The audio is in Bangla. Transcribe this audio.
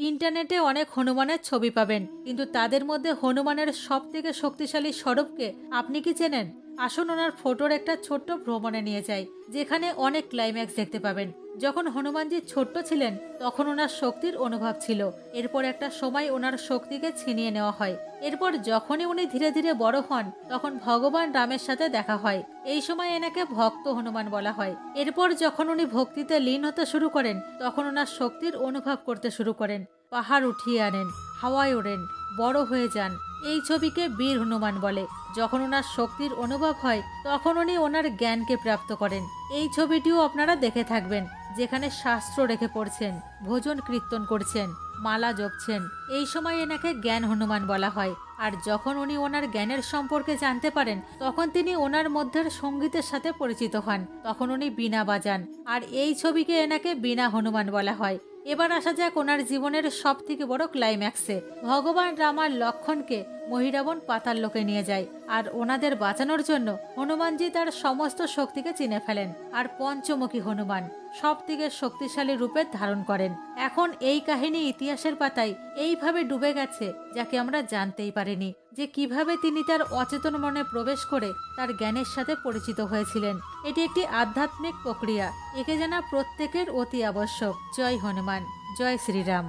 ইন্টারনেটে অনেক হনুমানের ছবি পাবেন, কিন্তু তাদের মধ্যে হনুমানের সবথেকে শক্তিশালী স্বরূপকে আপনি কি চেনেন? আসুন ওনার ফটোর একটা ছোট্ট ভ্রমণে নিয়ে যাই, যেখানে অনেক ক্লাইম্যাক্স দেখতে পাবেন। যখন হনুমানজি ছোট্ট ছিলেন তখন ওনার শক্তির অনুভব ছিল। এরপর একটা সময় ওনার শক্তিকে ছিনিয়ে নেওয়া হয়। এরপর যখনই উনি ধীরে ধীরে বড় হন তখন ভগবান রামের সাথে দেখা হয়। এই সময় এনাকে ভক্ত হনুমান বলা হয়। এরপর যখন উনি ভক্তিতে লীন হতে শুরু করেন তখন ওনার শক্তির অনুভব করতে শুরু করেন। পাহাড় উঠিয়ে আনেন, হাওয়ায় ওড়েন, বড় হয়ে যান। এই ছবিকে বীর হনুমান বলে। যখন ওনার শক্তির অনুভব হয় তখন উনি ওনার জ্ঞানকে প্রাপ্ত করেন। এই ছবিটিও আপনারা দেখে থাকবেন, যেখানে শাস্ত্র রেখে পড়ছেন, ভোজন কীর্তন করছেন, মালা জপছেন। এই সময় এনাকে জ্ঞান হনুমান বলা হয়। আর যখন উনি ওনার জ্ঞানের সম্পর্কে জানতে পারেন তখন তিনি ওনার মধ্যের সঙ্গীতের সাথে পরিচিত হন। তখন উনি বীণা বাজান, আর এই ছবিকে এনাকে বীণা হনুমান বলা হয়। এবার আসা যাক ওনার জীবনের সব থেকে বড় ক্লাইম্যাক্সে। ভগবান রাম আর লক্ষণকে মহিরাবণ পাতাল লোকে নিয়ে যায়, আর ওনাদের বাঁচানোর জন্য হনুমানজি তার সমস্ত শক্তিকে চিনে ফেলেন, আর পঞ্চমুখী হনুমান সব থেকে শক্তিশালী রূপে ধারণ করেন। এখন এই কাহিনী ইতিহাসের পাতায় এইভাবে ডুবে গেছে, যাকে আমরা জানতেই পারিনি যে কিভাবে তিনি তার অচেতন মনে প্রবেশ করে তার জ্ঞানের সাথে পরিচিত হয়েছিলেন। এটি একটি আধ্যাত্মিক প্রক্রিয়া, একে জানা প্রত্যেকের অতি আবশ্যক। জয় হনুমান, জয় শ্রীরাম।